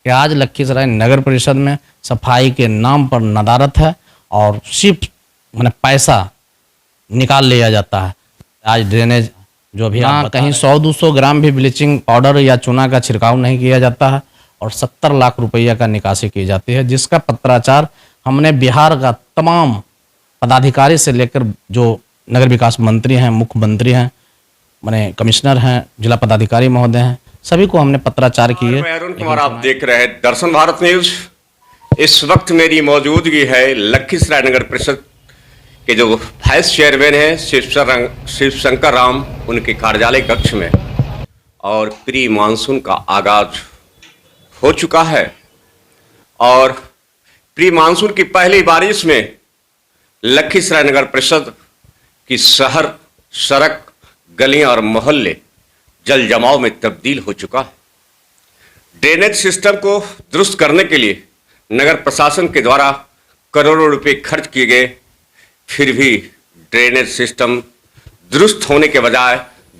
कि आज लखीसराय नगर परिषद में सफाई के नाम पर नदारत है और सिर्फ पैसा निकाल लिया जाता है। आज ड्रेनेज जो भी आप कहीं 100-200 ग्राम भी ब्लीचिंग पाउडर या चूना का छिड़काव नहीं किया जाता है और 70 लाख रुपया का निकासी की जाती है, जिसका पत्राचार हमने बिहार का तमाम पदाधिकारी से लेकर जो नगर विकास मंत्री हैं, मुख्यमंत्री हैं, कमिश्नर हैं, जिला पदाधिकारी महोदय हैं, सभी को हमने पत्राचार किए। मैं अरुण कुमार, आप देख रहे हैं दर्शन भारत न्यूज। इस वक्त मेरी मौजूदगी है लखीसराय नगर परिषद के जो वाइस चेयरमैन हैं शिव शंकर राम, उनके कार्यालय कक्ष में, और प्री मानसून का आगाज हो चुका है और प्री मानसून की पहली बारिश में लखीसराय नगर परिषद की शहर, सड़क, गलियां और मोहल्ले जल जमाव में तब्दील हो चुका है। ड्रेनेज सिस्टम को दुरुस्त करने के लिए नगर प्रशासन के द्वारा करोड़ों रुपए खर्च किए गए, फिर भी ड्रेनेज सिस्टम दुरुस्त होने के बजाय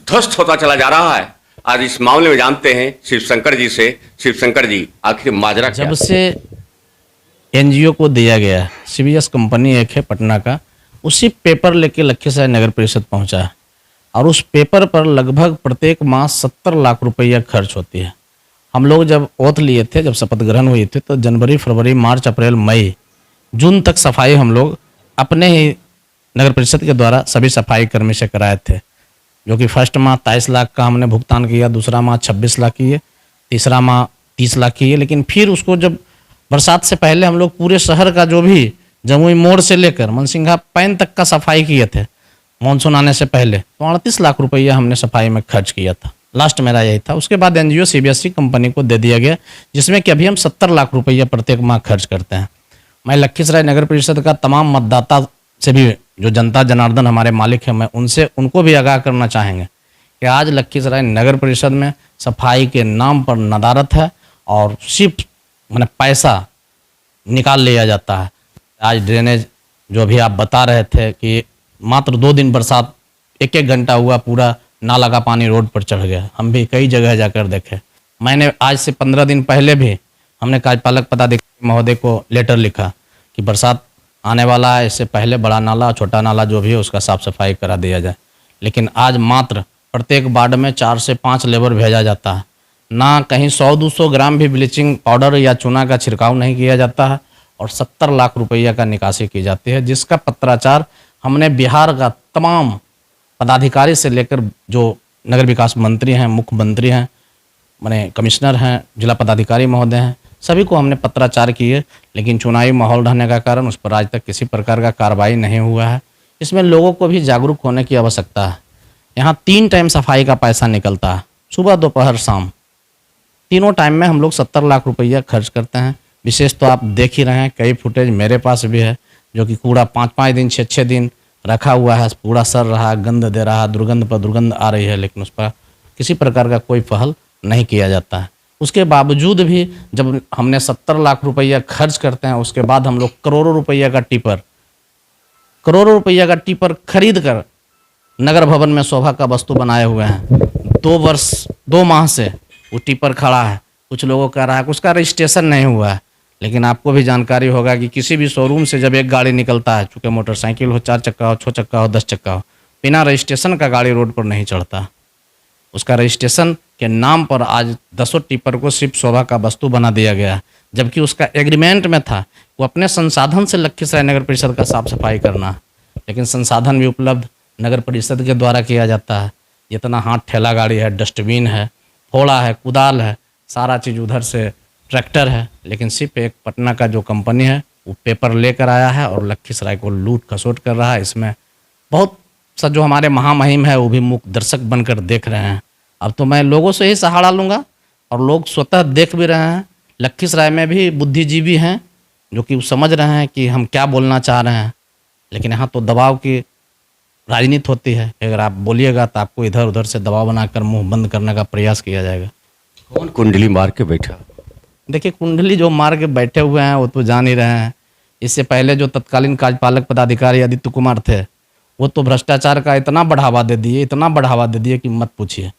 ध्वस्त होता चला जा रहा है। आज इस मामले में जानते हैं शिव शंकर जी से। शिव शंकर जी, आखिर माजरा क्या? जब से एनजीओ को दिया गया, सीबीएस कंपनी एक है पटना का, उसी पेपर लेके लखीसराय नगर परिषद पहुंचा है और उस पेपर पर लगभग प्रत्येक माह 70 लाख रुपया खर्च होती है। हम लोग जब ओथ लिए थे, जब शपथ ग्रहण हुई थी, तो जनवरी, फरवरी, मार्च, अप्रैल, मई, जून तक सफाई हम लोग अपने ही नगर परिषद के द्वारा सभी सफाई कर्मी से कराए थे, जो कि फर्स्ट माह 23 लाख का हमने भुगतान किया, दूसरा माह 26 लाख किए, तीसरा माह 30 लाख किए। लेकिन फिर उसको जब बरसात से पहले हम लोग पूरे शहर का जो भी जमुई मोड़ से लेकर मनसिंघा पैन तक का सफाई किए थे मानसून आने से पहले, तो 38 लाख रुपया हमने सफाई में खर्च किया था। लास्ट मेरा यही था। उसके बाद एनजीओ सीबीएसई कंपनी को दे दिया गया, जिसमें कि अभी हम 70 लाख रुपया प्रत्येक माह खर्च करते हैं। मैं लखीसराय नगर परिषद का तमाम मतदाता से भी, जो जनता जनार्दन हमारे मालिक हैं, मैं उनको भी आगाह करना चाहेंगे कि आज लखीसराय नगर परिषद में सफाई के नाम पर नदारत है और सिर्फ पैसा निकाल लिया जाता है। आज ड्रेनेज जो भी आप बता रहे थे कि मात्र 2 दिन बरसात 1-1 घंटा हुआ, पूरा नाला का पानी रोड पर चढ़ गया। हम भी कई जगह जाकर देखे। मैंने आज से 15 दिन पहले भी हमने कार्यपालक पदाधिकारी महोदय को लेटर लिखा कि बरसात आने वाला है, इससे पहले बड़ा नाला, छोटा नाला जो भी है उसका साफ सफाई करा दिया जाए। लेकिन आज मात्र प्रत्येक वार्ड में 4 से 5 लेबर भेजा जाता है, ना कहीं 100-200 ग्राम भी ब्लीचिंग पाउडर या चूना का छिड़काव नहीं किया जाता है और 70 लाख रुपया का निकासी की जाती है, जिसका पत्राचार हमने बिहार का तमाम पदाधिकारी से लेकर जो नगर विकास मंत्री हैं, मुख्यमंत्री हैं, कमिश्नर हैं, जिला पदाधिकारी महोदय हैं, सभी को हमने पत्राचार किए। लेकिन चुनावी माहौल रहने का कारण उस पर आज तक किसी प्रकार का कार्रवाई नहीं हुआ है। इसमें लोगों को भी जागरूक होने की आवश्यकता है। यहाँ 3 टाइम सफाई का पैसा निकलता है, सुबह, दोपहर, शाम, तीनों टाइम में हम लोग 70 लाख रुपया खर्च करते हैं। विशेष तो आप देख ही रहे हैं, कई फुटेज मेरे पास भी है, जो कि कूड़ा 5-5 दिन, 6-6 दिन रखा हुआ है, पूरा सड़ रहा, गंध दे रहा, दुर्गंध पर दुर्गंध आ रही है, लेकिन उस पर किसी प्रकार का कोई पहल नहीं किया जाता है। उसके बावजूद भी जब हमने 70 लाख रुपया खर्च करते हैं, उसके बाद हम लोग करोड़ों रुपया का टिपर खरीद कर नगर भवन में शोभा का वस्तु बनाए हुए हैं। 2 माह से वो टिपर खड़ा है। कुछ लोगों कह रहा है कि उसका रजिस्ट्रेशन नहीं हुआ है, लेकिन आपको भी जानकारी होगा कि किसी भी शोरूम से जब एक गाड़ी निकलता है, चूँकि मोटरसाइकिल हो, 4 चक्का हो, 6 चक्का हो, 10 चक्का हो, बिना रजिस्ट्रेशन का गाड़ी रोड पर नहीं चढ़ता। उसका रजिस्ट्रेशन के नाम पर आज 10 टिपर को सिर्फ शोभा का वस्तु बना दिया गया, जबकि उसका एग्रीमेंट में था वो अपने संसाधन से लखीसराय नगर परिषद का साफ सफाई करना, लेकिन संसाधन भी उपलब्ध नगर परिषद के द्वारा किया जाता है। जितना हाथ ठेला गाड़ी है, डस्टबिन है, फोड़ा है, कुदाल है, सारा चीज़ उधर से ट्रैक्टर है, लेकिन सिर्फ एक पटना का जो कंपनी है वो पेपर लेकर आया है और लखीसराय को लूट खसोट कर रहा है। इसमें बहुत सा जो हमारे महामहिम है वो भी मुख्य दर्शक बनकर देख रहे हैं। अब तो मैं लोगों से ही सहारा लूँगा और लोग स्वतः देख भी रहे हैं। लखीसराय में भी बुद्धिजीवी हैं जो कि समझ रहे हैं कि हम क्या बोलना चाह रहे हैं, लेकिन यहाँ तो दबाव की राजनीति होती है। अगर आप बोलिएगा तो आपको इधर उधर से दबाव बनाकर मुंह बंद करने का प्रयास किया जाएगा। कौन कुंडली मार के बैठा? देखिए, कुंडली जो मार के बैठे हुए हैं वो तो जान ही रहे हैं। इससे पहले जो तत्कालीन कार्यपालक पदाधिकारी आदित्य कुमार थे, वो तो भ्रष्टाचार का इतना बढ़ावा दे दिए कि मत पूछिए।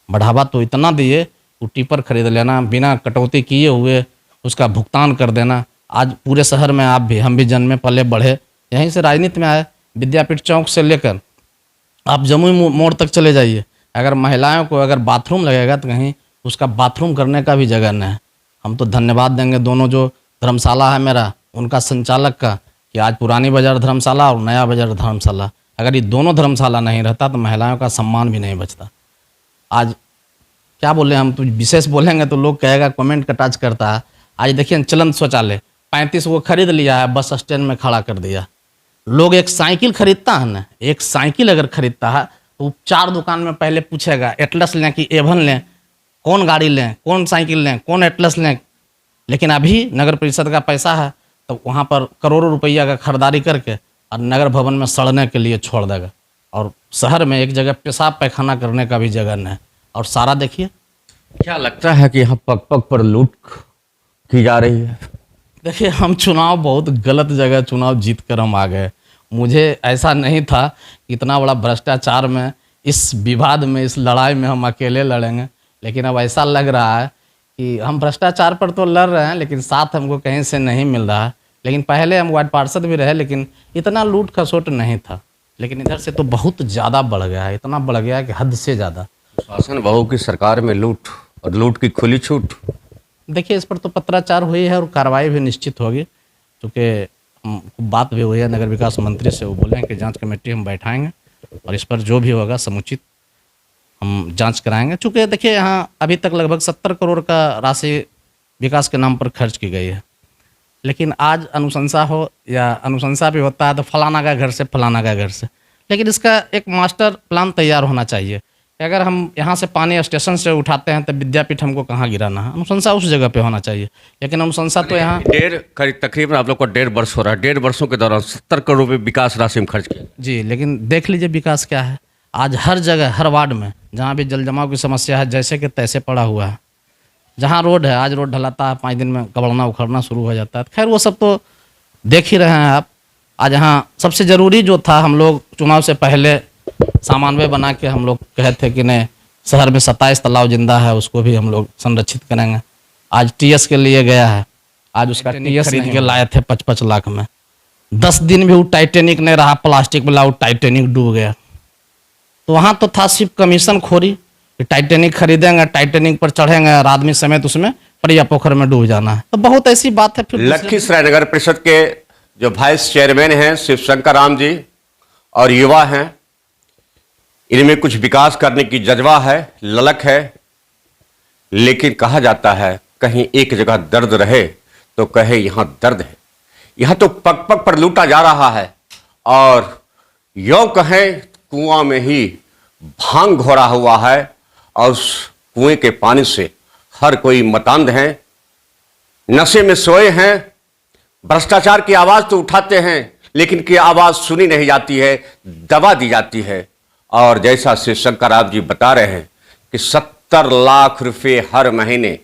बढ़ावा तो इतना दिए वो टिपर खरीद लेना, बिना कटौती किए हुए उसका भुगतान कर देना। आज पूरे शहर में आप भी, हम भी जन्मे पले बढ़े, यहीं से राजनीति में आए। विद्यापीठ चौक से लेकर आप जमुई मोड़ तक चले जाइए, अगर महिलाओं को अगर बाथरूम लगेगा तो कहीं उसका बाथरूम करने का भी जगह नहीं है। हम तो धन्यवाद देंगे दोनों जो धर्मशाला है मेरा, उनका संचालक का, कि आज पुरानी बाजार धर्मशाला और नया बाजार धर्मशाला, अगर ये दोनों धर्मशाला नहीं रहता तो महिलाओं का सम्मान भी नहीं बचता। आज क्या बोले, हम तो विशेष बोलेंगे तो लोग कहेगा कमेंट का टच करता है। आज देखिए चलंत शौचालय 35 को खरीद लिया है, बस स्टैंड में खड़ा कर दिया। लोग एक साइकिल खरीदता है ना, एक साइकिल अगर खरीदता है तो 4 दुकान में पहले पूछेगा एटलस लें कि एवन लें, कौन गाड़ी लें, कौन साइकिल लें, कौन एटलस लें। लेकिन अभी नगर परिषद का पैसा है तो वहाँ पर करोड़ों रुपया का खरीदारी करके और नगर भवन में सड़ने के लिए छोड़ देगा। और शहर में एक जगह पेशाब पैखाना करने का भी जगह नहीं। और सारा देखिए, क्या लगता है कि यहाँ पग पग पर लूट की जा रही है? देखिए हम चुनाव बहुत गलत जगह चुनाव जीत कर हम आ गए। मुझे ऐसा नहीं था कि इतना बड़ा भ्रष्टाचार में, इस विवाद में, इस लड़ाई में हम अकेले लड़ेंगे। लेकिन अब ऐसा लग रहा है कि हम भ्रष्टाचार पर तो लड़ रहे हैं लेकिन साथ हमको कहीं से नहीं मिल रहा है। लेकिन पहले हम वार्ड पार्षद भी रहे लेकिन इतना लूट खसोट नहीं था। लेकिन इधर से तो बहुत ज़्यादा बढ़ गया है, इतना बढ़ गया है कि हद से ज़्यादा। शासन बहू की सरकार में लूट और लूट की खुली छूट। देखिए इस पर तो पत्राचार हुई है और कार्रवाई भी निश्चित होगी, क्योंकि बात भी हुई है नगर विकास मंत्री से, वो बोले हैं कि जांच कमेटी हम बैठाएंगे और इस पर जो भी होगा समुचित हम जांच कराएंगे। चूँकि देखिए यहाँ अभी तक लगभग 70 करोड़ का राशि विकास के नाम पर खर्च की गई है। लेकिन आज अनुशंसा हो या अनुशंसा भी होता है तो फलाना का घर से फलाना का घर से, लेकिन इसका एक मास्टर प्लान तैयार होना चाहिए कि अगर हम यहाँ से पानी स्टेशन से उठाते हैं तो विद्यापीठ हमको कहाँ गिराना है, अनुशंसा उस जगह पे होना चाहिए। लेकिन अनुशंसा तो यहाँ तकरीबन आप लोग का 1.5 वर्ष हो रहा है, 1.5 वर्षों के दौरान 70 करोड़ रुपये विकास राशि में खर्च किया जी। लेकिन देख लीजिए विकास क्या है, आज हर जगह हर वार्ड में जहाँ भी जल जमाव की समस्या है जैसे कि तैसे पड़ा हुआ है। जहाँ रोड है, आज रोड ढलाता है 5 दिन में कबड़ना उखड़ना शुरू हो जाता है। खैर वो सब तो देख ही रहे हैं आप। आज यहाँ सबसे ज़रूरी जो था, हम लोग चुनाव से पहले सामान्य बना के हम लोग कहे थे कि नहीं शहर में 27 तालाब जिंदा है, उसको भी हम लोग संरक्षित करेंगे। आज टीएस के लिए गया है, आज उसका टीएस खरीद के लाए थे 55 लाख में। 10 दिन भी वो टाइटेनिक नहीं रहा, प्लास्टिक वाला वो टाइटेनिक डूब गया। तो वहाँ तो था सिर्फ कमीशन खोरी, टाइटेनिक खरीदेंगे, टाइटेनिक पर चढ़ेंगे और आदमी समेत उसमें परिया पोखर में डूब जाना है। तो बहुत ऐसी बात है। फिर लखीसराय नगर परिषद के जो वाइस चेयरमैन हैं शिव शंकर राम जी और युवा हैं, इनमें कुछ विकास करने की जज्बा है, ललक है। लेकिन कहा जाता है कहीं एक जगह दर्द रहे तो कहे यहाँ दर्द है। यहाँ तो पग पग पर लूटा जा रहा है और यों कहें कुआं में ही भांग घोरा हुआ है और उस कुएं के पानी से हर कोई मतांध है, नशे में सोए हैं। भ्रष्टाचार की आवाज तो उठाते हैं लेकिन की आवाज सुनी नहीं जाती है, दबा दी जाती है। और जैसा शिव शंकर राव जी बता रहे हैं कि 70 लाख रुपए हर महीने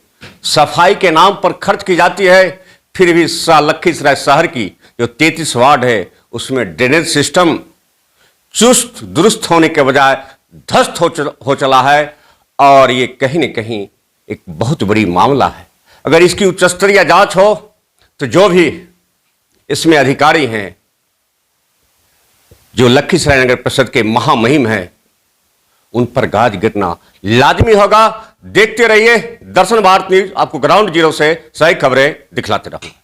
सफाई के नाम पर खर्च की जाती है, फिर भी लखीसराय शहर की जो 33 वार्ड है उसमें ड्रेनेज सिस्टम चुस्त दुरुस्त होने के बजाय ध्वस्त हो चला है। और ये कहीं न कहीं एक बहुत बड़ी मामला है। अगर इसकी उच्च स्तरीय जांच हो तो जो भी इसमें अधिकारी हैं, जो लखीसराय नगर परिषद के महामहिम हैं, उन पर गाज गिरना लाजमी होगा। देखते रहिए दर्शन भारत न्यूज, आपको ग्राउंड जीरो से सही खबरें दिखलाते रहूंगा।